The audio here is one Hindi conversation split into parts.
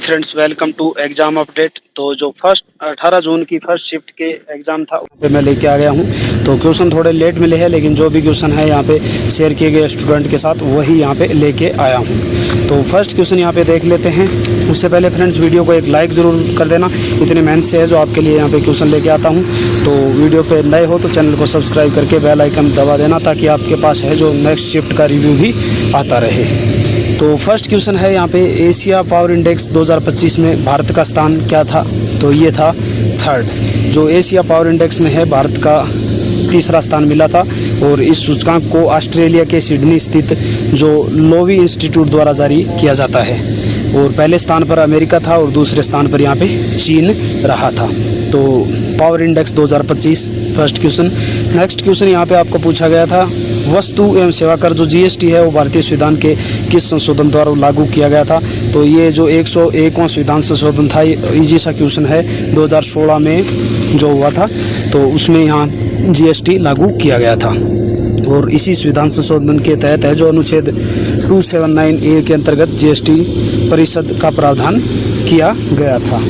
Friends welcome to exam update. तो जो फर्स्ट 18 जून की फर्स्ट शिफ्ट के एग्ज़ाम था वहाँ पे मैं लेके आ गया हूँ। तो क्वेश्चन थोड़े लेट मिले हैं, लेकिन जो भी क्वेश्चन है यहाँ पे शेयर किए गए स्टूडेंट के साथ वही यहाँ पे लेके आया हूँ। तो फर्स्ट क्वेश्चन यहाँ पे देख लेते हैं। उससे पहले फ्रेंड्स वीडियो को एक लाइक ज़रूर कर देना, इतनी मेहनत से है जो आपके लिए यहाँ पे क्वेश्चन लेके आता हूँ। तो वीडियो पे नए हो तो चैनल को सब्सक्राइब करके बेल आइकन दबा देना, ताकि आपके पास है जो नेक्स्ट शिफ्ट का रिव्यू भी आता रहे। तो फर्स्ट क्वेश्चन है यहाँ पे, एशिया पावर इंडेक्स 2025 में भारत का स्थान क्या था? तो ये था थर्ड। जो एशिया पावर इंडेक्स में है भारत का तीसरा स्थान मिला था, और इस सूचकांक को ऑस्ट्रेलिया के सिडनी स्थित जो लोवी इंस्टीट्यूट द्वारा जारी किया जाता है। और पहले स्थान पर अमेरिका था और दूसरे स्थान पर यहाँ पे चीन रहा था। तो power index 2025 first question. Next question यहाँ पे आपको पूछा गया था, वस्तु एवं सेवा कर जो जीएसटी है वो भारतीय संविधान के किस संशोधन द्वारा लागू किया गया था? तो ये जो 101वां संविधान संशोधन था, इजी सा क्वेश्चन है, 2016 में जो हुआ था, तो उसमें यहाँ जीएसटी लागू किया गया था। और इसी संविधान संशोधन के तहत है जो अनुच्छेद 279A के अंतर्गत जीएसटी परिषद का प्रावधान किया गया था।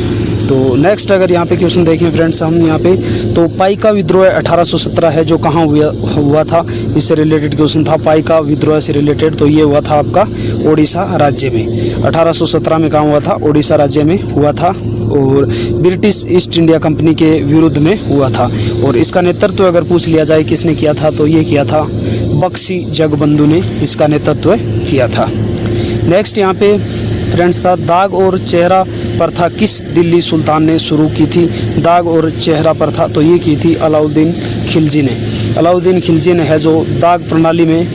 तो नेक्स्ट अगर यहाँ पे क्वेश्चन देखें फ्रेंड्स हम यहाँ पे, तो पाइका विद्रोह 1817 है जो कहाँ हुआ था? इससे रिलेटेड क्वेश्चन था, पाइका विद्रोह से रिलेटेड। तो ये हुआ था आपका उड़ीसा राज्य में। 1817 में कहाँ हुआ था? उड़ीसा राज्य में हुआ था, और ब्रिटिश ईस्ट इंडिया कंपनी के विरुद्ध में हुआ था। और इसका नेतृत्व अगर पूछ लिया जाए किसने किया था, तो ये किया था बख्शी जगबंधु ने इसका नेतृत्व किया था। नेक्स्ट यहाँ पे फ्रेंड्स था, दाग और चेहरा प्रथा किस दिल्ली सुल्तान ने शुरू की थी? दाग और चेहरा प्रथा तो ये की थी अलाउद्दीन खिलजी ने। अलाउद्दीन खिलजी ने है जो दाग प्रणाली में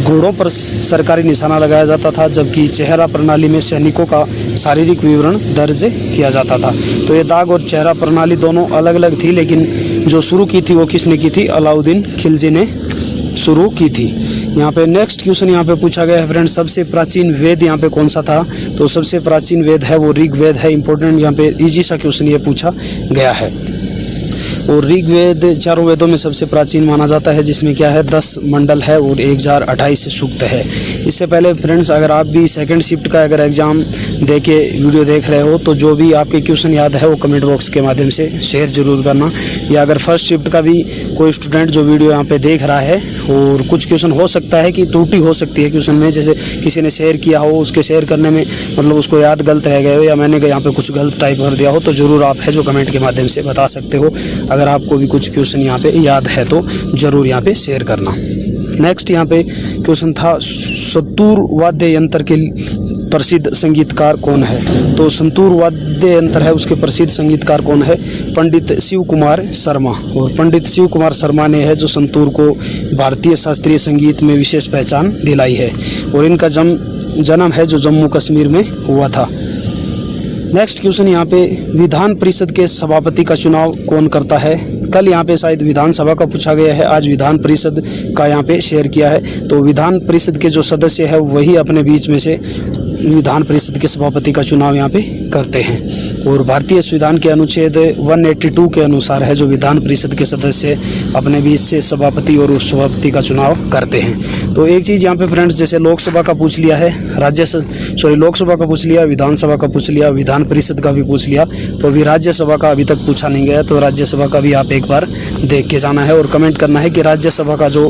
घोड़ों पर सरकारी निशाना लगाया जाता था, जबकि चेहरा प्रणाली में सैनिकों का शारीरिक विवरण दर्ज किया जाता था। तो ये दाग और चेहरा प्रणाली दोनों अलग अलग थी, लेकिन जो शुरू की थी वो किसने की थी? अलाउद्दीन खिलजी ने शुरू की थी। यहाँ पे नेक्स्ट क्वेश्चन यहाँ पे पूछा गया है फ्रेंड्स, सबसे प्राचीन वेद यहाँ पे कौन सा था? तो सबसे प्राचीन वेद है वो ऋग्वेद है। इंपॉर्टेंट यहाँ पे इजी सा क्वेश्चन ये पूछा गया है। और ऋग्वेद चारों वेदों में सबसे प्राचीन माना जाता है, जिसमें क्या है 10 मंडल है और 1028 सूक्त है। इससे पहले फ्रेंड्स अगर आप भी सेकंड शिफ्ट का अगर एग्ज़ाम दे के वीडियो देख रहे हो, तो जो भी आपके क्वेश्चन याद है वो कमेंट बॉक्स के माध्यम से शेयर जरूर करना। या अगर फर्स्ट शिफ्ट का भी कोई स्टूडेंट जो वीडियो यहाँ पे देख रहा है, और कुछ क्वेश्चन हो सकता है कि त्रुटि हो सकती है क्वेश्चन में, जैसे किसी ने शेयर किया हो, उसके शेयर करने में मतलब उसको याद गलत रह गए हो, या मैंने यहाँ पे कुछ गलत टाइप कर दिया हो, तो ज़रूर आप है जो कमेंट के माध्यम से बता सकते हो। अगर आपको भी कुछ क्वेश्चन यहाँ पे याद है तो ज़रूर यहाँ पे शेयर करना। नेक्स्ट यहाँ पे क्वेश्चन था, संतूर वाद्य यंत्र के प्रसिद्ध संगीतकार कौन है? तो संतूर वाद्य यंत्र है उसके प्रसिद्ध संगीतकार कौन है? पंडित शिव कुमार शर्मा। और पंडित शिव कुमार शर्मा ने है जो संतूर को भारतीय शास्त्रीय संगीत में विशेष पहचान दिलाई है। और इनका जन्म है जो जम्मू कश्मीर में हुआ था। नेक्स्ट क्वेश्चन यहाँ पे, विधान परिषद के सभापति का चुनाव कौन करता है? कल यहाँ पे शायद विधानसभा का पूछा गया है, आज विधान परिषद का यहाँ पे शेयर किया है। तो विधान परिषद के जो सदस्य है वही अपने बीच में से विधान परिषद के सभापति का चुनाव यहाँ पे करते हैं। और भारतीय संविधान के अनुच्छेद 182 के अनुसार है जो विधान परिषद के सदस्य अपने बीच से सभापति और उपसभापति का चुनाव करते हैं। तो एक चीज़ यहाँ पे फ्रेंड्स, जैसे लोकसभा का पूछ लिया है, लोकसभा का पूछ लिया, विधानसभा का पूछ लिया, विधान परिषद का भी पूछ लिया, तो अभी राज्यसभा का अभी तक पूछा नहीं गया। तो राज्यसभा का भी आप एक बार देख के जाना है और कमेंट करना है कि राज्यसभा का जो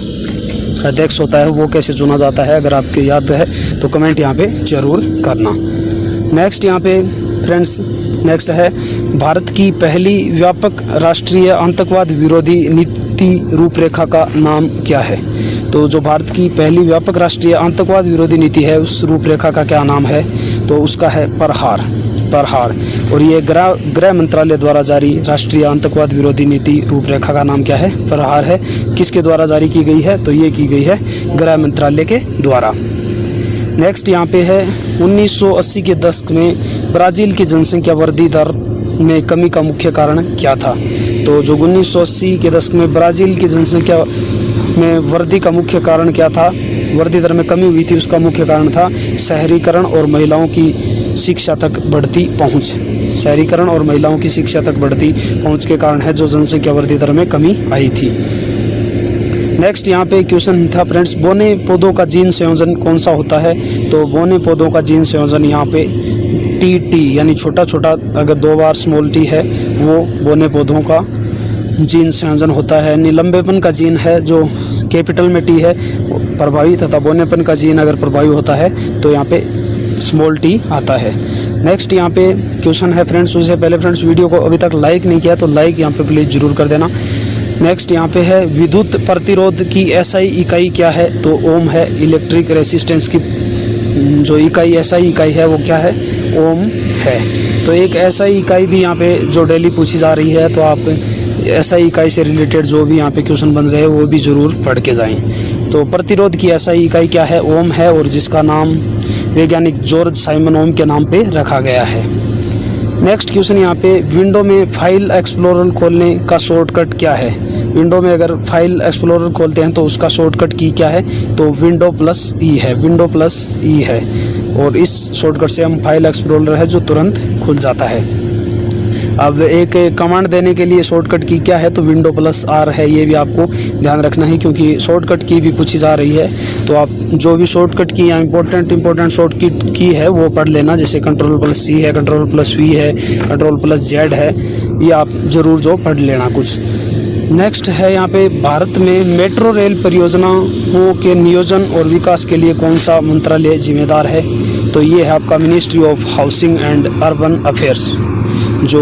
अध्यक्ष होता है वो कैसे चुना जाता है। अगर आपके याद है तो कमेंट यहाँ पे जरूर करना। नेक्स्ट यहाँ पे फ्रेंड्स नेक्स्ट है, भारत की पहली व्यापक राष्ट्रीय आतंकवाद विरोधी नीति रूपरेखा का नाम क्या है? तो जो भारत की पहली व्यापक राष्ट्रीय आतंकवाद विरोधी नीति है उस रूपरेखा का क्या नाम है? तो उसका है प्रहार। और ये गृह मंत्रालय द्वारा जारी राष्ट्रीय आतंकवाद विरोधी नीति रूपरेखा का नाम क्या है? प्रहार है। किसके द्वारा जारी की गई है? तो ये की गई है गृह मंत्रालय के द्वारा। नेक्स्ट यहाँ पे है, 1980 के दशक में ब्राज़ील की जनसंख्या वृद्धि दर में कमी का मुख्य कारण क्या था? तो जो 1980 के दशक में ब्राज़ील की जनसंख्या में वृद्धि का मुख्य कारण क्या था? वृद्धि दर में कमी हुई थी, उसका मुख्य कारण था शहरीकरण और महिलाओं की शिक्षा तक बढ़ती पहुंच। शहरीकरण और महिलाओं की शिक्षा तक बढ़ती पहुंच के कारण है जो जनसंख्या वृद्धि दर में कमी आई थी। नेक्स्ट यहाँ पे क्वेश्चन था फ्रेंड्स, बोने पौधों का जीन संयोजन कौन सा होता है? तो बोने पौधों का जीन संयोजन यहाँ पे टी यानी छोटा छोटा अगर 2 बार स्मॉल टी है वो बोने पौधों का जीन संयोजन होता है। निलंबेपन का जीन है जो कैपिटल में टी है प्रभावी, तथा बोनेपन का जीन अगर प्रभावी होता है तो यहाँ पे स्मॉल टी आता है। नेक्स्ट यहाँ पे क्वेश्चन है फ्रेंड्स, उससे पहले फ्रेंड्स वीडियो को अभी तक लाइक नहीं किया तो लाइक यहाँ पे प्लीज़ ज़रूर कर देना। नेक्स्ट यहाँ पे है विद्युत प्रतिरोध की एसआई इकाई क्या है, तो ओम है। इलेक्ट्रिक रेसिस्टेंस की जो इकाई एसआई इकाई है वो क्या है, ओम है। तो एक एसआई इकाई भी यहाँ पे जो डेली पूछी जा रही है, तो आप एसआई इकाई से रिलेटेड जो भी यहाँ पे क्वेश्चन बन रहे हैं वो भी ज़रूर पढ़ के जाएं। तो प्रतिरोध की एसआई इकाई क्या है, ओम है, और जिसका नाम वैज्ञानिक जॉर्ज साइमन ओम के नाम पे रखा गया है। नेक्स्ट क्वेश्चन यहाँ पे, विंडो में फाइल एक्सप्लोरर खोलने का शॉर्टकट क्या है। विंडो में अगर फाइल एक्सप्लोरर खोलते हैं तो उसका शॉर्टकट की क्या है, तो विंडो प्लस ई है, विंडो प्लस ई है। और इस शॉर्टकट से हम फाइल एक्सप्लोरर है जो तुरंत खुल जाता है। अब एक कमांड देने के लिए शॉर्टकट की क्या है, तो विंडो प्लस आर है। ये भी आपको ध्यान रखना है क्योंकि शॉर्टकट की भी पूछी जा रही है। तो आप जो भी शॉर्टकट की या इंपॉर्टेंट शॉर्टकट की है वो पढ़ लेना, जैसे कंट्रोल प्लस सी है, कंट्रोल प्लस वी है, कंट्रोल प्लस जेड है, ये आप ज़रूर जो पढ़ लेना कुछ। नेक्स्ट है यहाँ पे, भारत में मेट्रो रेल परियोजनाओं के नियोजन और विकास के लिए कौन सा मंत्रालय जिम्मेदार है, तो ये है आपका ministry of housing and urban affairs. जो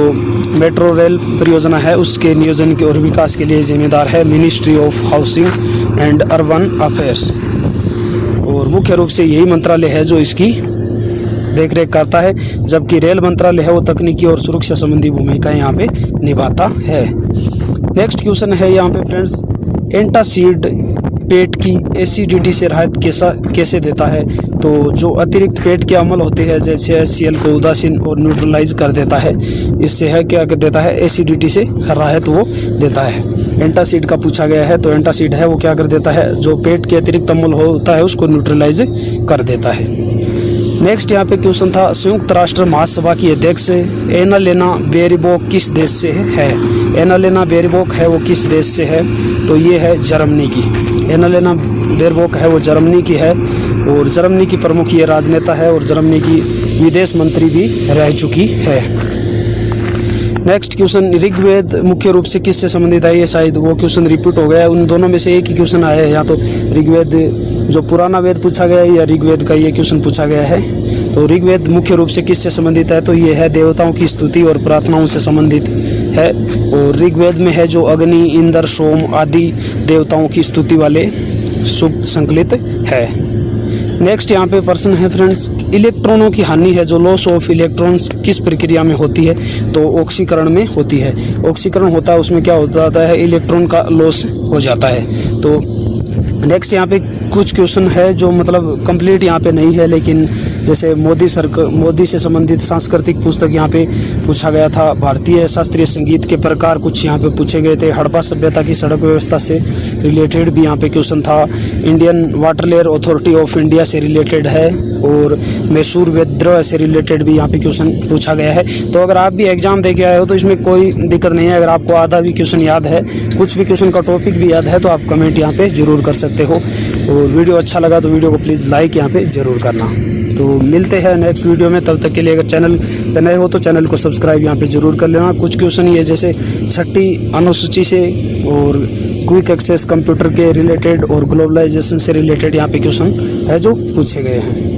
मेट्रो रेल परियोजना है उसके नियोजन के और विकास के लिए जिम्मेदार है ministry of housing and urban affairs. और मुख्य रूप से यही मंत्रालय है जो इसकी देखरेख करता है, जबकि रेल मंत्रालय है वो तकनीकी और सुरक्षा संबंधी भूमिका यहाँ पे निभाता है। नेक्स्ट क्वेश्चन है यहाँ पे फ्रेंड्स, एंटासिड पेट की एसिडिटी से राहत कैसे देता है, तो जो अतिरिक्त पेट के अम्ल होते हैं जैसे HCl को उदासीन और न्यूट्रलाइज कर देता है, इससे है क्या कर देता है, एसिडिटी से राहत वो देता है। एंटासिड का पूछा गया है, तो एंटासिड है वो क्या कर देता है, जो पेट के अतिरिक्त अम्ल होता है उसको न्यूट्रलाइज कर देता है। नेक्स्ट यहाँ पे क्वेश्चन था, संयुक्त राष्ट्र महासभा की अध्यक्ष एनालेना बेयरबॉक किस देश से है। एनालेना बेयरबॉक है वो किस देश से है, तो ये है जर्मनी की। एनालेना बेयरबॉक है वो जर्मनी की है, और जर्मनी की प्रमुख ये राजनेता है और जर्मनी की विदेश मंत्री भी रह चुकी है। नेक्स्ट क्वेश्चन, ऋग्वेद मुख्य रूप से किससे संबंधित है, ये शायद वो क्वेश्चन रिपीट हो गया है, उन दोनों में से एक ही क्वेश्चन आया है, या तो ऋग्वेद जो पुराना वेद पूछा गया है या ऋग्वेद का ये क्वेश्चन पूछा गया है। तो ऋग्वेद मुख्य रूप से किससे संबंधित है, तो ये है देवताओं की स्तुति और प्रार्थनाओं से संबंधित है, और ऋग्वेद में है जो अग्नि, इंद्र, सोम आदि देवताओं की स्तुति वाले सूक्त संकलित है। नेक्स्ट यहाँ पे प्रश्न है फ्रेंड्स, इलेक्ट्रॉनों की हानि है जो लॉस ऑफ इलेक्ट्रॉन्स किस प्रक्रिया में होती है, तो ऑक्सीकरण में होती है। ऑक्सीकरण होता है उसमें क्या होता है, इलेक्ट्रॉन का लॉस हो जाता है। तो नेक्स्ट यहाँ पे कुछ क्वेश्चन है जो मतलब कंप्लीट यहाँ पे नहीं है, लेकिन जैसे मोदी से संबंधित सांस्कृतिक पुस्तक यहाँ पे पूछा गया था। भारतीय शास्त्रीय संगीत के प्रकार कुछ यहाँ पे पूछे गए थे। हड़प्पा सभ्यता की सड़क व्यवस्था से रिलेटेड भी यहाँ पे क्वेश्चन था। Indian water layer authority of India से रिलेटेड है, और मैसूर विद्रोह से रिलेटेड भी यहाँ पे क्वेश्चन पूछा गया है। तो अगर आप भी एग्जाम दे के आए हो तो इसमें कोई दिक्कत नहीं है। अगर आपको आधा भी क्वेश्चन याद है, कुछ भी क्वेश्चन का टॉपिक भी याद है, तो आप कमेंट यहाँ पे जरूर कर सकते हो। और वीडियो अच्छा लगा तो वीडियो को प्लीज़ लाइक यहाँ पे जरूर करना। तो मिलते हैं नेक्स्ट वीडियो में, तब तक के लिए अगर चैनल पे नए हो तो चैनल को सब्सक्राइब यहाँ पे जरूर कर लेना। कुछ क्वेश्चन ये जैसे 6ठी अनुसूची से और क्विक एक्सेस कंप्यूटर के रिलेटेड और ग्लोबलाइजेशन से रिलेटेड यहाँ पे क्वेश्चन है जो पूछे गए हैं।